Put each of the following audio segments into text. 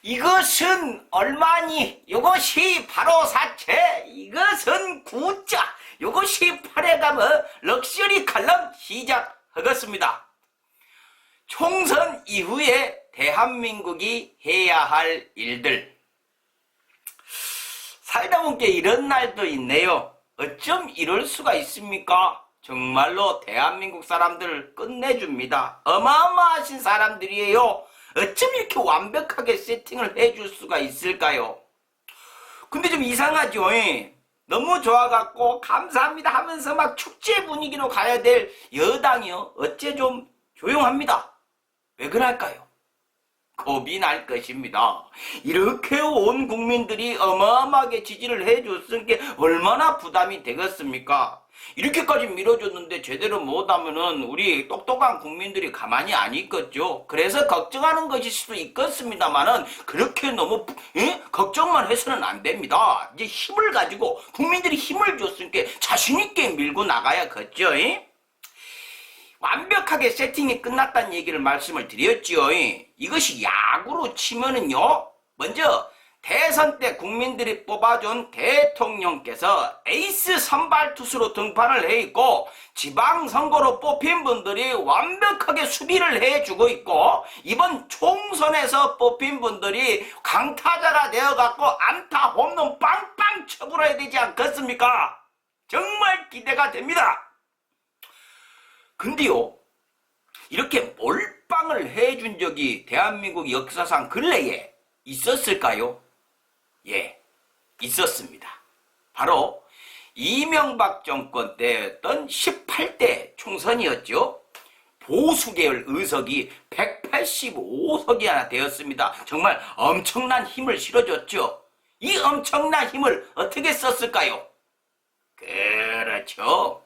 이것은 얼마니? 이것이 바로 사채. 이것은 구자. 이것이 8회 가면 럭셔리 칼럼 시작하겠습니다. 총선 이후에 대한민국이 해야 할 일들. 살다 보니까 이런 날도 있네요. 어쩜 이럴 수가 있습니까? 정말로 대한민국 사람들 끝내줍니다. 어마어마하신 사람들이에요. 어쩜 이렇게 완벽하게 세팅을 해줄 수가 있을까요? 근데 좀 이상하죠. 너무 좋아갖고 감사합니다 하면서 막 축제 분위기로 가야 될 여당이요. 어째 좀 조용합니다. 왜 그럴까요? 겁이 날 것입니다. 이렇게 온 국민들이 어마어마하게 지지를 해줬으니까 얼마나 부담이 되겠습니까? 이렇게까지 밀어줬는데 제대로 못하면은 우리 똑똑한 국민들이 가만히 안 있겠죠. 그래서 걱정하는 것일 수도 있겠습니다만은 그렇게 너무 걱정만 해서는 안 됩니다. 이제 힘을 가지고 국민들이 힘을 줬으니까 자신 있게 밀고 나가야겠죠. 완벽하게 세팅이 끝났다는 얘기를 말씀을 드렸죠. 이것이 야구로 치면은요, 먼저 대선 때 국민들이 뽑아준 대통령께서 에이스 선발 투수로 등판을 해 있고 지방선거로 뽑힌 분들이 완벽하게 수비를 해주고 있고 이번 총선에서 뽑힌 분들이 강타자가 되어갖고 안타 홈런 빵빵 쳐버려야 되지 않겠습니까? 정말 기대가 됩니다. 근데요, 이렇게 몰빵을 해준 적이 대한민국 역사상 근래에 있었을까요? 예, 있었습니다. 바로 이명박 정권 때였던 18대 총선이었죠. 보수계열 의석이 185석이나 되었습니다. 정말 엄청난 힘을 실어줬죠. 이 엄청난 힘을 어떻게 썼을까요? 그렇죠.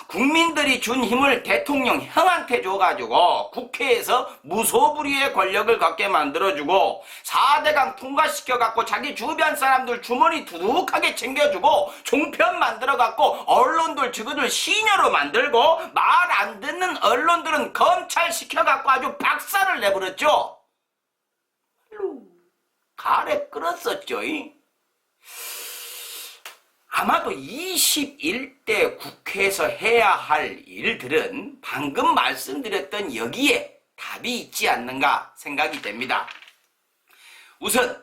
국민들이 준 힘을 대통령 형한테 줘가지고 국회에서 무소불위의 권력을 갖게 만들어주고 4대강 통과시켜갖고 자기 주변 사람들 주머니 두둑하게 챙겨주고 종편 만들어갖고 언론들 저거들 시녀로 만들고 말 안 듣는 언론들은 검찰시켜갖고 아주 박살을 내버렸죠. 가래 끌었었죠. 아마도 21대 국회에서 해야 할 일들은 방금 말씀드렸던 여기에 답이 있지 않는가 생각이 됩니다. 우선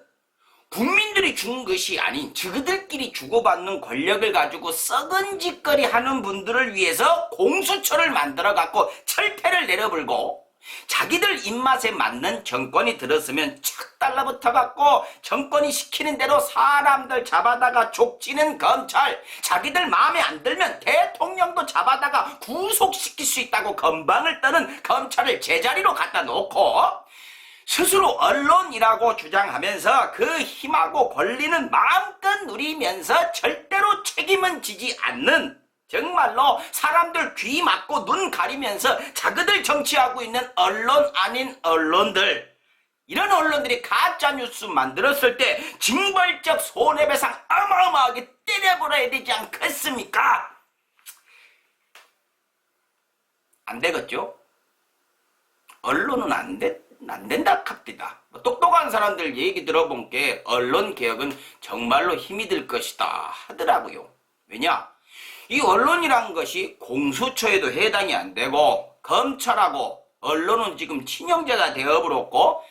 국민들이 준 것이 아닌 저들끼리 주고받는 권력을 가지고 썩은 짓거리 하는 분들을 위해서 공수처를 만들어갖고 철퇴를 내려불고 자기들 입맛에 맞는 정권이 들었으면 착 달라붙어갖고 정권이 시키는 대로 사람들 잡아다가 족치는 검찰, 자기들 마음에 안 들면 대통령도 잡아다가 구속시킬 수 있다고 건방을 떠는 검찰을 제자리로 갖다 놓고 스스로 언론이라고 주장하면서 그 힘하고 권리는 마음껏 누리면서 절대로 책임은 지지 않는 정말로 사람들 귀 막고 눈 가리면서 자그들 정치하고 있는 언론 아닌 언론들, 이런 언론들이 가짜뉴스 만들었을 때 징벌적 손해배상 어마어마하게 때려버려야 되지 않겠습니까? 안 되겠죠? 언론은 안 된다 합디다. 똑똑한 사람들 얘기 들어본 게 언론 개혁은 정말로 힘이 들 것이다 하더라고요. 왜냐? 이 언론이란 것이 공수처에도 해당이 안 되고 검찰하고 언론은 지금 친형제가 되어버렸고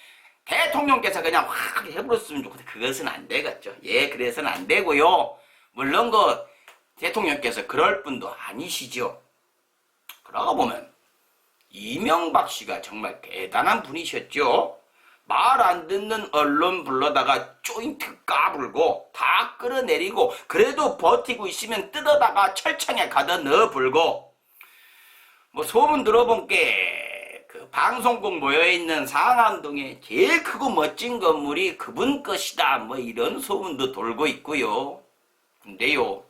대통령께서 그냥 확 해버렸으면 좋겠다. 그것은 안 되겠죠. 예, 그래서는 안 되고요. 물론 그 대통령께서 그럴 분도 아니시죠. 그러고 보면 이명박 씨가 정말 대단한 분이셨죠. 말 안 듣는 언론 불러다가 조인트 까불고 다 끌어내리고 그래도 버티고 있으면 뜯어다가 철창에 가다 넣어불고 뭐 소문 들어본 게 그 방송국 모여있는 상암동에 제일 크고 멋진 건물이 그분 것이다 뭐 이런 소문도 돌고 있고요. 근데요,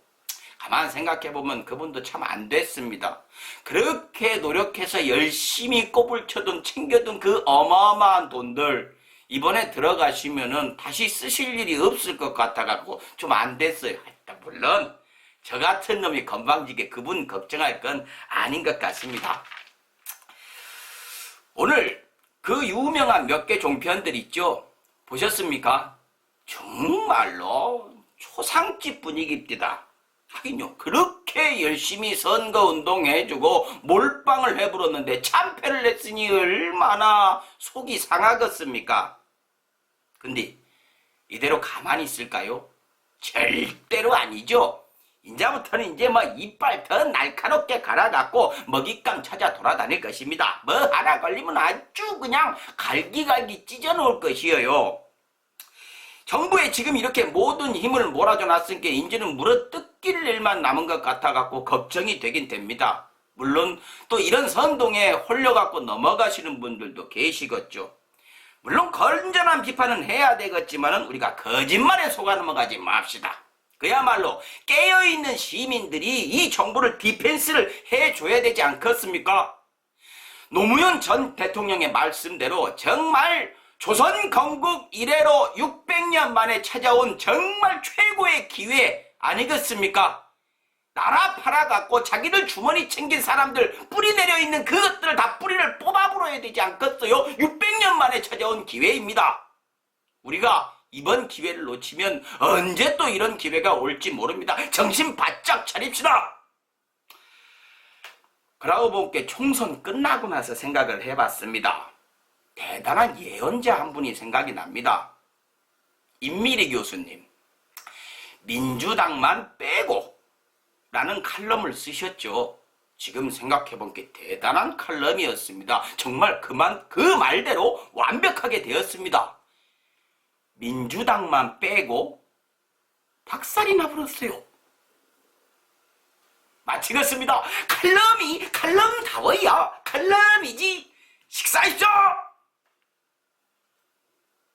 가만 생각해보면 그분도 참 안 됐습니다. 그렇게 노력해서 열심히 꼬불쳐둔 챙겨둔 그 어마어마한 돈들 이번에 들어가시면은 다시 쓰실 일이 없을 것 같아갖고 좀 안 됐어요. 물론 저 같은 놈이 건방지게 그분 걱정할 건 아닌 것 같습니다. 오늘 그 유명한 몇 개 종편들 있죠. 보셨습니까? 정말로 초상집 분위기입니다. 하긴요, 그렇게 열심히 선거운동 해주고 몰빵을 해버렸는데 참패를 했으니 얼마나 속이 상하겠습니까? 근데 이대로 가만히 있을까요? 절대로 아니죠. 이제부터는 이제 뭐 이빨 더 날카롭게 갈아갖고 먹잇감 찾아 돌아다닐 것입니다. 뭐 하나 걸리면 아주 그냥 갈기갈기 찢어놓을 것이에요. 정부에 지금 이렇게 모든 힘을 몰아줘 놨으니까 이제는 물어뜯길 일만 남은 것 같아갖고 걱정이 되긴 됩니다. 물론 또 이런 선동에 홀려갖고 넘어가시는 분들도 계시겠죠. 물론 건전한 비판은 해야 되겠지만은 우리가 거짓말에 속아 넘어가지 맙시다. 그야말로 깨어있는 시민들이 이 정부를 디펜스를 해줘야 되지 않겠습니까? 노무현 전 대통령의 말씀대로 정말 조선 건국 이래로 600년 만에 찾아온 정말 최고의 기회 아니겠습니까? 나라 팔아갖고 자기들 주머니 챙긴 사람들 뿌리 내려있는 그것들을 다 뿌리를 뽑아버려야 되지 않겠어요? 600년 만에 찾아온 기회입니다. 우리가 이번 기회를 놓치면 언제 또 이런 기회가 올지 모릅니다. 정신 바짝 차립시다. 그러고 보니까 총선 끝나고 나서 생각을 해봤습니다. 대단한 예언자 한 분이 생각이 납니다. 임미리 교수님. 민주당만 빼고 라는 칼럼을 쓰셨죠. 지금 생각해보니까 대단한 칼럼이었습니다. 정말 그 말대로 완벽하게 되었습니다. 민주당만 빼고 박살이 나버렸어요. 마치겠습니다. 칼럼다워야 칼럼이지. 식사하십시오.